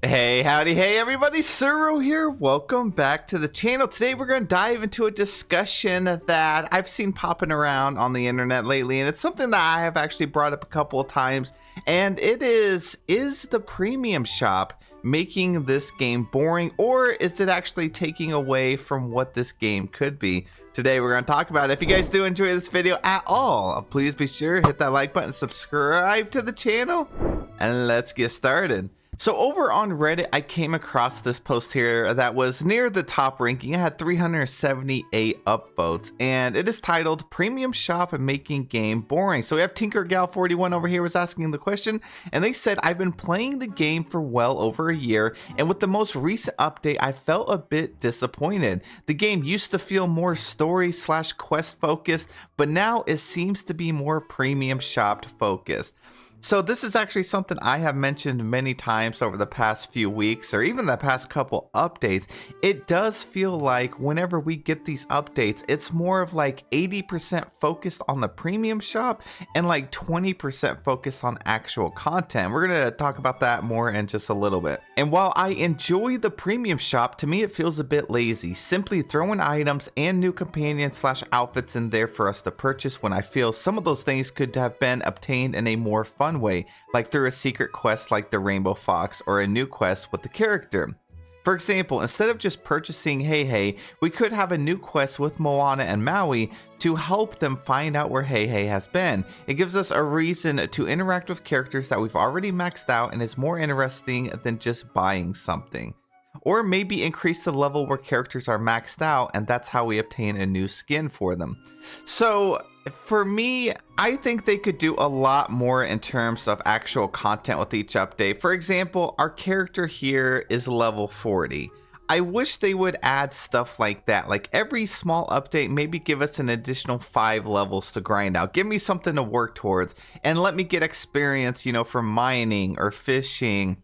Hey, howdy, hey everybody, Suro here. Welcome back to the channel. Today we're going to dive into a discussion that I've seen popping around on the internet lately, and it's something that I have actually brought up a couple of times, and it is the premium shop making this game boring, or is it actually taking away from what this game could be? Today we're going to talk about it. If you guys do enjoy this video at all, please be sure to hit that like button, subscribe to the channel, and let's get started. So over on Reddit, I came across this post here that was near the top ranking. It had 378 upvotes, and it is titled Premium Shop Making Game Boring. So we have TinkerGal41 over here was asking the question, and they said, I've been playing the game for well over a year, and with the most recent update, I felt a bit disappointed. The game used to feel more story/quest focused, but now it seems to be more premium shop focused. So this is actually something I have mentioned many times over the past few weeks, or even the past couple updates. It does feel like whenever we get these updates, it's more of like 80% focused on the premium shop and like 20% focused on actual content. We're going to talk about that more in just a little bit. And while I enjoy the premium shop, to me it feels a bit lazy, simply throwing items and new companions/outfits in there for us to purchase when I feel some of those things could have been obtained in a more fun way, like through a secret quest like the Rainbow Fox or a new quest with the character. For example, instead of just purchasing Hey Hey, we could have a new quest with Moana and Maui to help them find out where Hey Hey has been. It gives us a reason to interact with characters that we've already maxed out and is more interesting than just buying something. Or maybe increase the level where characters are maxed out, and that's how we obtain a new skin for them. So for me, I think they could do a lot more in terms of actual content with each update. For example, our character here is level 40. I wish they would add stuff like that. Like every small update, maybe give us an additional 5 levels to grind out. Give me something to work towards and let me get experience, from mining or fishing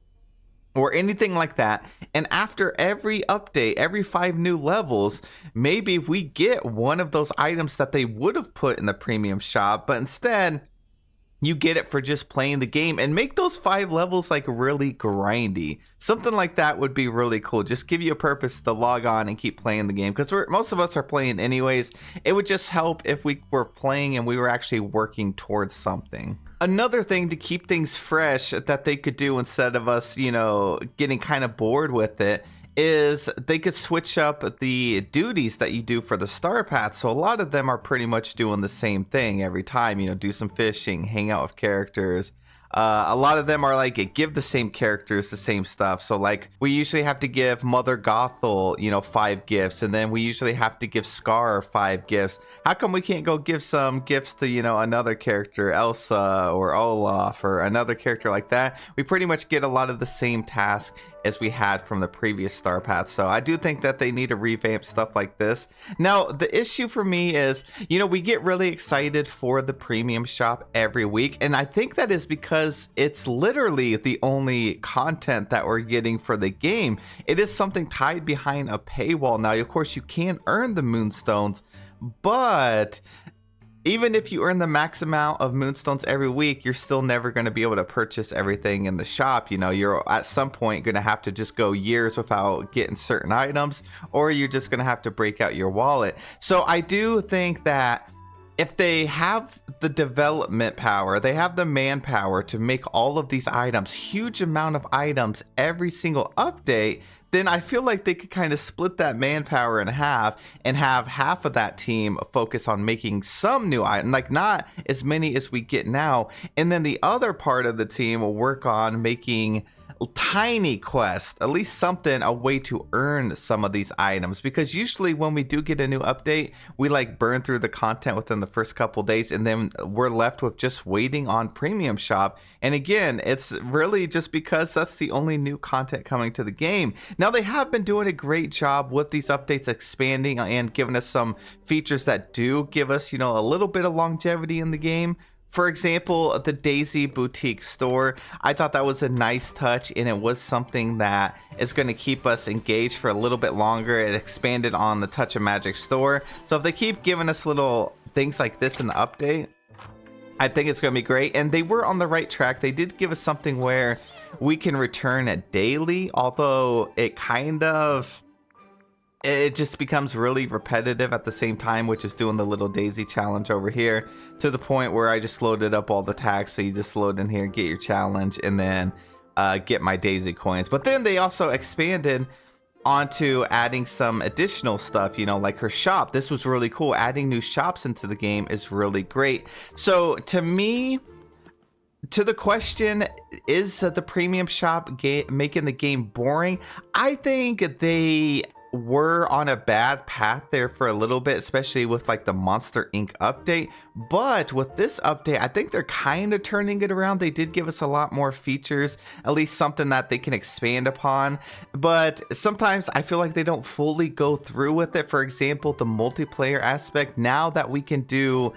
or anything like that. And after every update, every 5 new levels, maybe we get one of those items that they would have put in the premium shop, but instead you get it for just playing the game, and make those 5 levels like really grindy. Something like that would be really cool. Just give you a purpose to log on and keep playing the game, because most of us are playing anyways. It would just help if we were playing and we were actually working towards something. Another thing to keep things fresh that they could do instead of us, getting kind of bored with it, is they could switch up the duties that you do for the star paths. So a lot of them are pretty much doing the same thing every time, do some fishing, hang out with characters. A lot of them are like give the same characters the same stuff. So like we usually have to give Mother Gothel 5 gifts, and then we usually have to give Scar 5 gifts. How come we can't go give some gifts to another character, Elsa or Olaf or another character like that? We pretty much get a lot of the same tasks as we had from the previous star path. So I do think that they need to revamp stuff like this. Now the issue for me is we get really excited for the premium shop every week, and I think that is because it's literally the only content that we're getting for the game. It is something tied behind a paywall. Now of course you can earn the moonstones, but even if you earn the max amount of moonstones every week, you're still never going to be able to purchase everything in the shop. You're at some point going to have to just go years without getting certain items, or you're just going to have to break out your wallet. So I do think that if they have the development power, they have the manpower to make all of these items, huge amount of items every single update, then I feel like they could kind of split that manpower in half and have half of that team focus on making some new items, like not as many as we get now. And then the other part of the team will work on making tiny quest, at least something, a way to earn some of these items, because usually when we do get a new update, we like burn through the content within the first couple days, and then we're left with just waiting on premium shop. And again, it's really just because that's the only new content coming to the game. Now they have been doing a great job with these updates, expanding and giving us some features that do give us a little bit of longevity in the game. For example, the Daisy Boutique store, I thought that was a nice touch, and it was something that is going to keep us engaged for a little bit longer. It expanded on the Touch of Magic store. So if they keep giving us little things like this in the update, I think it's going to be great. And they were on the right track. They did give us something where we can return it daily, although it just becomes really repetitive at the same time, which is doing the little daisy challenge over here, to the point where I just loaded up all the tags. So you just load in here, get your challenge, and then get my daisy coins. But then they also expanded onto adding some additional stuff, you know, like her shop. This was really cool. Adding new shops into the game is really great. So to me, to the question, is the premium shop making the game boring? I think they were on a bad path there for a little bit, especially with like the Monster Inc. update. But with this update, I think they're kind of turning it around. They did give us a lot more features, at least something that they can expand upon. But sometimes I feel like they don't fully go through with it. For example, the multiplayer aspect, now that we can do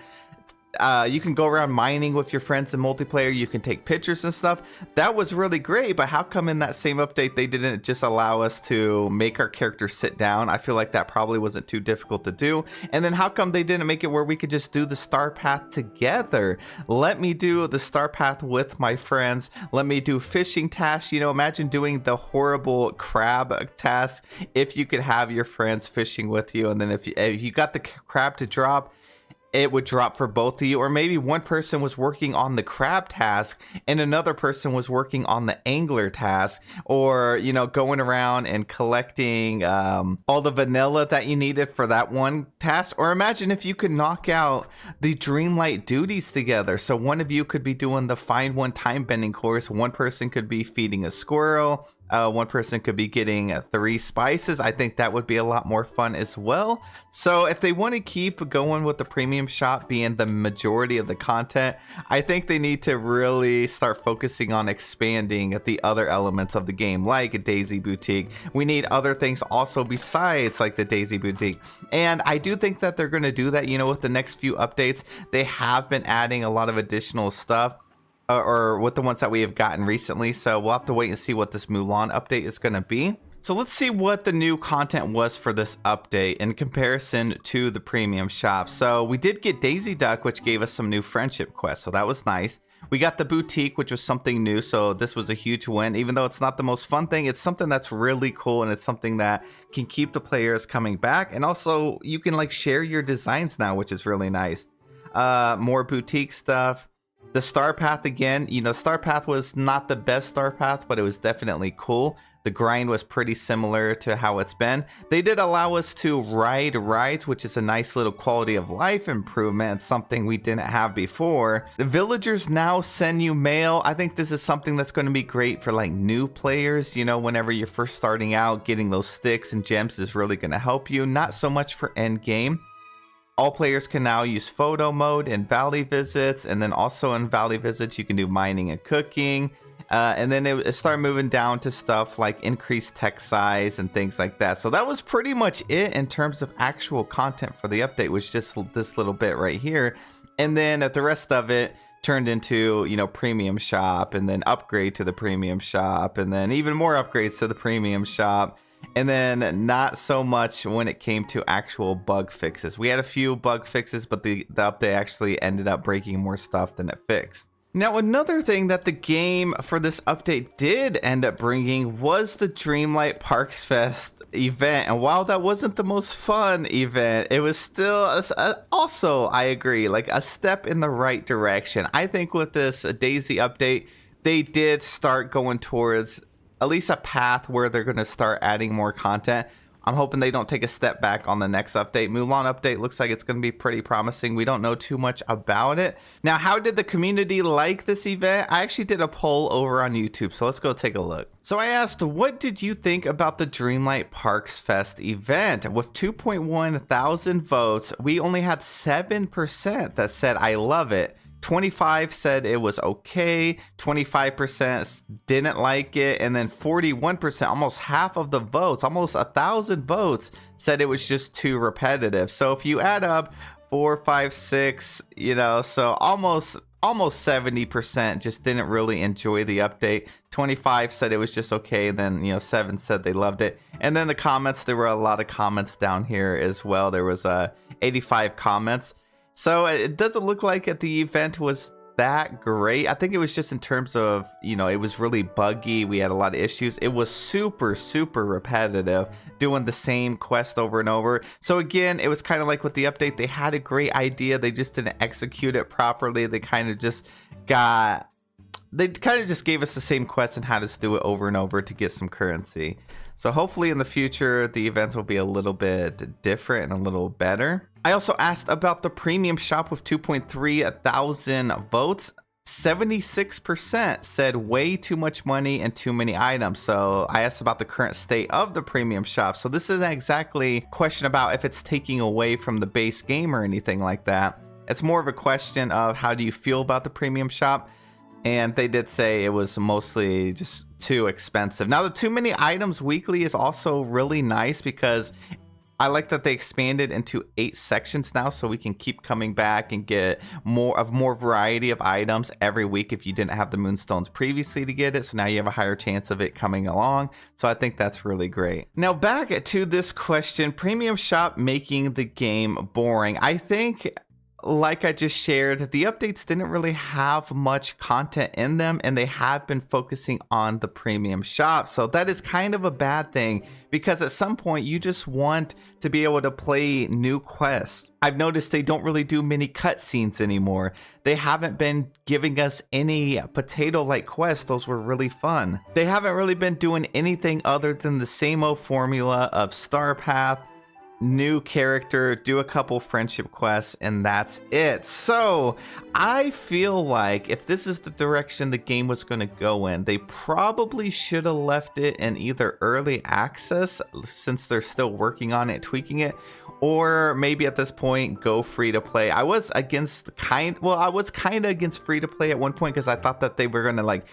you can go around mining with your friends in multiplayer, you can take pictures and stuff. That was really great, but how come in that same update they didn't just allow us to make our character sit down? I feel like that probably wasn't too difficult to do. And then how come they didn't make it where we could just do the star path together? Let me do the star path with my friends. Let me do fishing tasks. You know, imagine doing the horrible crab task if you could have your friends fishing with you, and then if you got the crab to drop, it would drop for both of you. Or maybe one person was working on the crab task and another person was working on the angler task, or, you know, going around and collecting all the vanilla that you needed for that one task. Or imagine if you could knock out the Dreamlight duties together. So one of you could be doing the find one time bending course, one person could be feeding a squirrel, one person could be getting 3 spices. I think that would be a lot more fun as well. So if they want to keep going with the premium shop being the majority of the content, I think they need to really start focusing on expanding the other elements of the game, like a Daisy Boutique. We need other things also besides like the Daisy Boutique. And I do think that they're going to do that, you know, with the next few updates. They have been adding a lot of additional stuff, or with the ones that we have gotten recently. So we'll have to wait and see what this Mulan update is going to be. So let's see what the new content was for this update in comparison to the premium shop. So we did get Daisy Duck, which gave us some new friendship quests. So that was nice. We got the boutique, which was something new. So this was a huge win. Even though it's not the most fun thing, it's something that's really cool. And it's something that can keep the players coming back. And also you can like share your designs now, which is really nice. More boutique stuff. The star path again, you know, star path was not the best star path, but it was definitely cool. The grind was pretty similar to how it's been. They did allow us to ride rides, which is a nice little quality of life improvement, something we didn't have before. The villagers now send you mail. I think this is something that's going to be great for like new players. You know, whenever you're first starting out, getting those sticks and gems is really going to help you. Not so much for end game. All players can now use photo mode in Valley Visits, and then also in Valley Visits you can do mining and cooking. And then it started moving down to stuff like increased text size and things like that. So that was pretty much it in terms of actual content for the update, was just this little bit right here. And then the rest of it turned into, you know, premium shop, and then upgrade to the premium shop, and then even more upgrades to the premium shop. And then not so much when it came to actual bug fixes. We had a few bug fixes, but the update actually ended up breaking more stuff than it fixed. Now, another thing that the game for this update did end up bringing was the Dreamlight Parks Fest event. And while that wasn't the most fun event, it was still also, I agree, like a step in the right direction. I think with this Daisy update, they did start going towards at least a path where they're going to start adding more content. I'm hoping they don't take a step back on the next update. Mulan update looks like it's going to be pretty promising. We don't know too much about it. Now, how did the community like this event? I actually did a poll over on YouTube, so let's go take a look. So I asked, what did you think about the Dreamlight Parks Fest event? With 2.1 thousand votes, we only had 7% that said, I love it. 25 said it was okay, 25% didn't like it, and then 41%, almost half of the votes, almost 1,000 votes, said it was just too repetitive. So if you add up 4, 5, 6, you know, so almost 70% just didn't really enjoy the update. 25 said it was just okay, and then, you know, 7 said they loved it. And then the comments, there were a lot of comments down here as well. There was 85 comments. So it doesn't look like the event was that great. I think it was just in terms of, it was really buggy. We had a lot of issues. It was super, super repetitive, doing the same quest over and over. So again, it was kind of like with the update, they had a great idea. They just didn't execute it properly. They kind of just gave us the same quest and had us do it over and over to get some currency. So hopefully in the future, the events will be a little bit different and a little better. I also asked about the premium shop with 2.3 thousand votes. 76% said way too much money and too many items. So I asked about the current state of the premium shop. So this isn't exactly a question about if it's taking away from the base game or anything like that. It's more of a question of how do you feel about the premium shop? And they did say it was mostly just too expensive. Now, the too many items weekly is also really nice because I like that they expanded into 8 sections now, so we can keep coming back and get more variety of items every week if you didn't have the moonstones previously to get it. So now you have a higher chance of it coming along. So I think that's really great. Now back to this question, premium shop making the game boring. I think, like I just shared, the updates didn't really have much content in them, and they have been focusing on the premium shop. So that is kind of a bad thing, because at some point you just want to be able to play new quests. I've noticed they don't really do many cutscenes anymore. They haven't been giving us any potato-like quests. Those were really fun. They haven't really been doing anything other than the same old formula of Star Path, new character, do a couple friendship quests, and that's it. So I feel like if this is the direction the game was going to go in, they probably should have left it in either early access, since they're still working on it, tweaking it, or maybe at this point go free to play. I was kind of against free to play at one point, because I thought that they were going to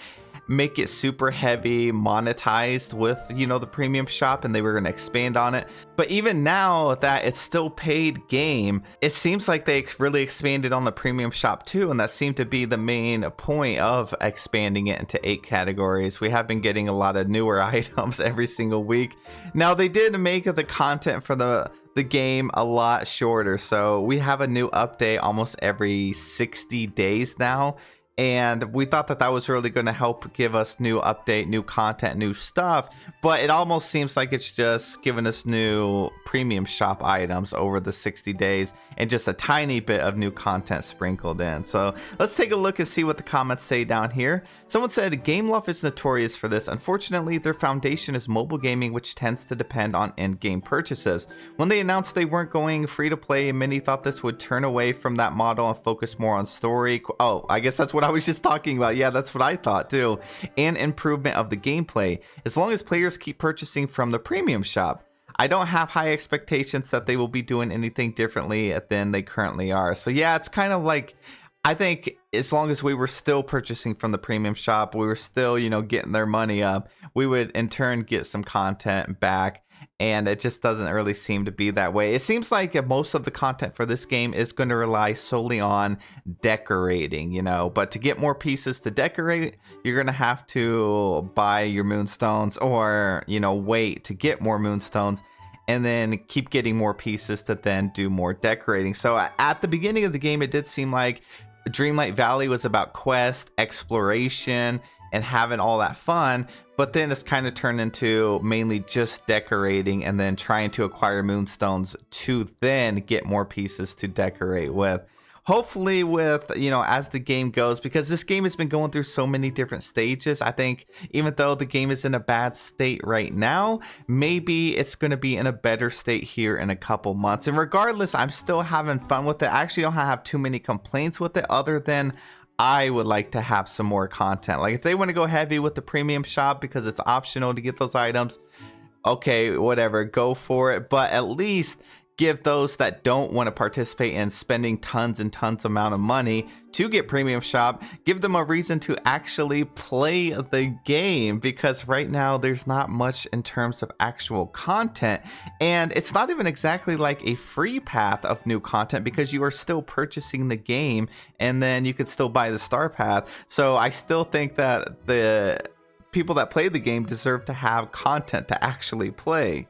make it super heavy monetized with, the premium shop, and they were going to expand on it. But even now that it's still paid game, it seems like they really expanded on the premium shop too, and that seemed to be the main point of expanding it into 8 categories. We have been getting a lot of newer items every single week. Now, they did make the content for the game a lot shorter, so we have a new update almost every 60 days now. And we thought that was really going to help give us new update, new content, new stuff. But it almost seems like it's just giving us new premium shop items over the 60 days and just a tiny bit of new content sprinkled in. So let's take a look and see what the comments say down here. Someone said, Gameloft is notorious for this. Unfortunately, their foundation is mobile gaming, which tends to depend on in-game purchases. When they announced they weren't going free to play, many thought this would turn away from that model and focus more on story. Oh, I guess that's what I was just talking about. Yeah, that's what I thought too. And improvement of the gameplay, as long as players keep purchasing from the premium shop. I don't have high expectations that they will be doing anything differently than they currently are. So yeah, it's kind of like, I think as long as we were still purchasing from the premium shop, we were still, getting their money up, we would in turn get some content back. And it just doesn't really seem to be that way. It seems like most of the content for this game is going to rely solely on decorating, but to get more pieces to decorate, you're going to have to buy your moonstones or, wait to get more moonstones and then keep getting more pieces to then do more decorating. So at the beginning of the game, it did seem like Dreamlight Valley was about quest, exploration, and having all that fun, but then it's kind of turned into mainly just decorating and then trying to acquire moonstones to then get more pieces to decorate with. Hopefully with, as the game goes, because this game has been going through so many different stages, I think even though the game is in a bad state right now, maybe it's going to be in a better state here in a couple months. And regardless, I'm still having fun with it. I actually don't have too many complaints with it, other than I would like to have some more content. Like if they want to go heavy with the premium shop because it's optional to get those items, okay, whatever, go for it. But at least give those that don't want to participate in spending tons and tons amount of money to get premium shop, give them a reason to actually play the game, because right now there's not much in terms of actual content, and it's not even exactly like a free path of new content, because you are still purchasing the game and then you could still buy the star path. So I still think that the people that play the game deserve to have content to actually play.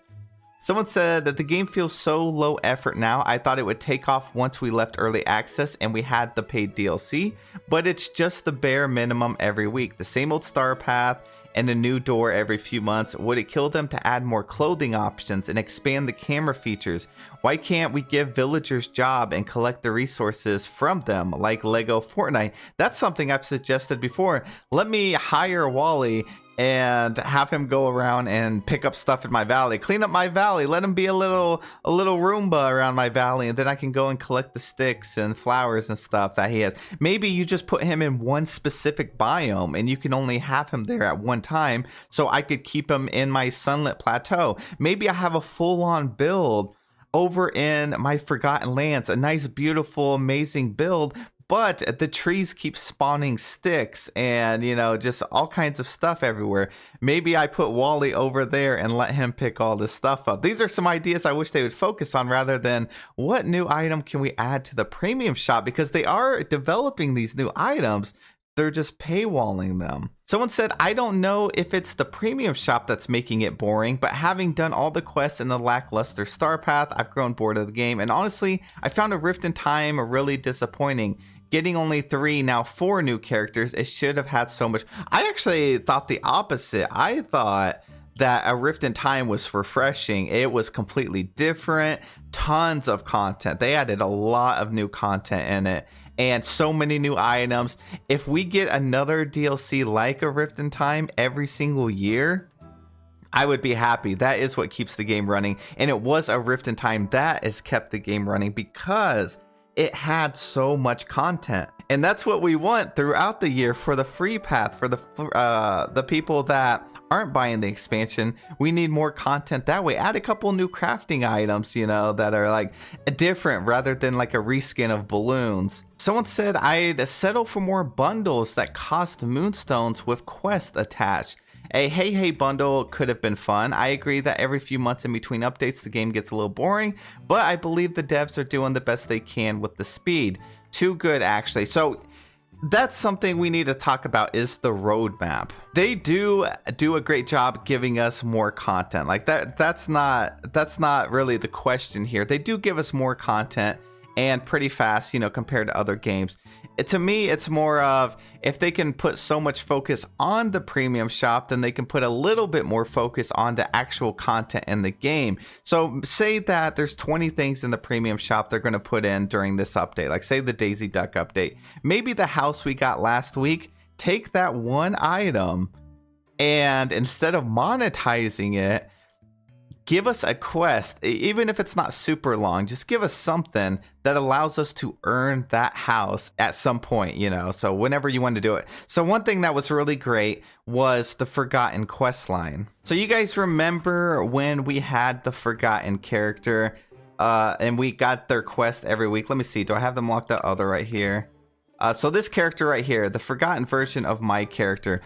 Someone said that the game feels so low effort now. I thought it would take off once we left early access and we had the paid DLC, but it's just the bare minimum every week. The same old star path and a new door every few months. Would it kill them to add more clothing options and expand the camera features? Why can't we give villagers job and collect the resources from them like Lego Fortnite? That's something I've suggested before. Let me hire Wally and have him go around and pick up stuff in my valley, clean up my valley, let him be a little Roomba around my valley, and then I can go and collect the sticks and flowers and stuff that he has. Maybe you just put him in one specific biome and you can only have him there at one time, so I could keep him in my sunlit plateau. Maybe I have a full-on build over in my Forgotten Lands, a nice, beautiful, amazing build, but the trees keep spawning sticks and, you know, just all kinds of stuff everywhere. Maybe I put Wally over there and let him pick all this stuff up. These are some ideas I wish they would focus on rather than what new item can we add to the premium shop, because they are developing these new items. They're just paywalling them. Someone said, I don't know if it's the premium shop that's making it boring, but having done all the quests in the lackluster star path, I've grown bored of the game. And honestly, I found a Rift in Time really disappointing. Getting only 3, now 4 new characters, it should have had so much. I actually thought the opposite. I thought that a Rift in Time was refreshing. It was completely different, tons of content. They added a lot of new content in it and so many new items. If we get another DLC like a Rift in Time every single year, I would be happy. That is what keeps the game running. And it was a Rift in Time that has kept the game running because it had so much content. And that's what we want throughout the year for the free path, for the people that aren't buying the expansion. We need more content that way. Add a couple new crafting items, you know, that are like different rather than like a reskin of balloons. Someone said I'd settle for more bundles that cost moonstones with quests attached. A hey bundle could have been fun. I agree that every few months in between updates the game gets a little boring, but I believe the devs are doing the best they can with the speed. Too good, actually. So that's something we need to talk about, is the roadmap. They do a great job giving us more content. Like that's not really the question here. They do give us more content and pretty fast, you know, compared to other games. To me, it's more of, if they can put so much focus on the premium shop, then they can put a little bit more focus on the actual content in the game. So say that there's 20 things in the premium shop they're going to put in during this update, like say the Daisy Duck update. Maybe the house we got last week, take that one item and instead of monetizing it, give us a quest, even if it's not super long. Just give us something that allows us to earn that house at some point, you know, so whenever you want to do it. So one thing that was really great was the Forgotten quest line. So you guys remember when we had the Forgotten character and we got their quest every week? Let me see. Do I have them locked up? Oh, they're right here. So this character right here, the Forgotten version of my character,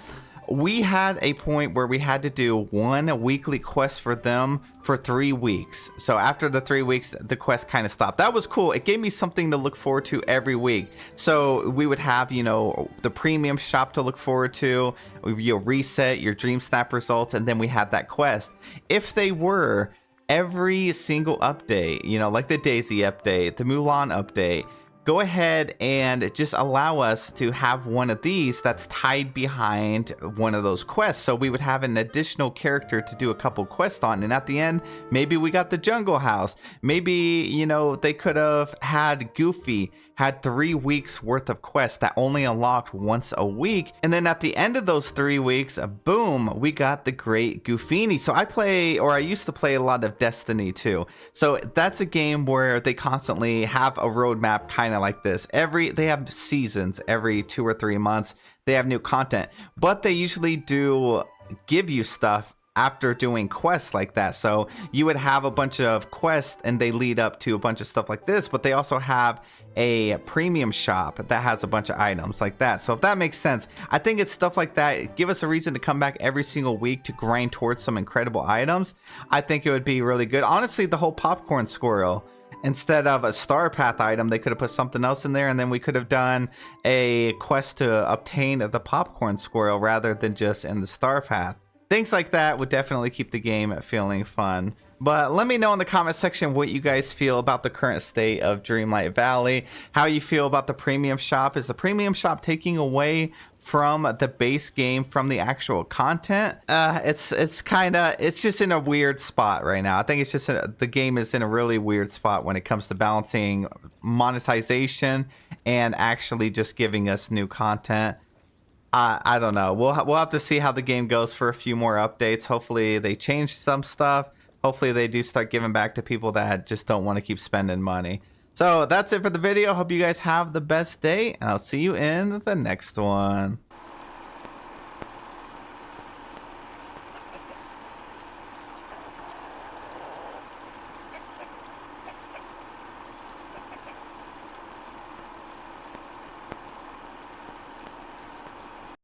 we had a point where we had to do one weekly quest for them for 3 weeks. So after the 3 weeks, the quest kind of stopped. That was cool. It gave me something to look forward to every week. So we would have, you know, the premium shop to look forward to. You'll reset your Dream Snap results, and then we had that quest. If they were every single update, you know, like the Daisy update, the Mulan update, go ahead and just allow us to have one of these that's tied behind one of those quests. So we would have an additional character to do a couple quests on. And at the end, maybe we got the jungle house. Maybe, you know, they could have had Goofy had 3 weeks worth of quests that only unlocked once a week. And then at the end of those 3 weeks, boom, we got the great Goofini. So I used to play a lot of Destiny too. So that's a game where they constantly have a roadmap kind of like this. They have seasons every 2 or 3 months. They have new content, but they usually do give you stuff after doing quests like that. So you would have a bunch of quests and they lead up to a bunch of stuff like this, but they also have a premium shop that has a bunch of items like that. So if that makes sense, I think it's stuff like that. Give us a reason to come back every single week to grind towards some incredible items. I think it would be really good. Honestly, the whole popcorn squirrel, instead of a star path item, they could have put something else in there, and then we could have done a quest to obtain the popcorn squirrel rather than just in the star path. things like that would definitely keep the game feeling fun. But let me know in the comment section what you guys feel about the current state of Dreamlight Valley, how you feel about the premium shop. Is the premium shop taking away from the base game, from the actual content? It's just in a weird spot right now. I think it's just the game is in a really weird spot when it comes to balancing monetization and actually just giving us new content. I don't know. We'll have to see how the game goes for a few more updates. Hopefully they change some stuff. Hopefully they do start giving back to people that just don't want to keep spending money. So that's it for the video. Hope you guys have the best day, and I'll see you in the next one.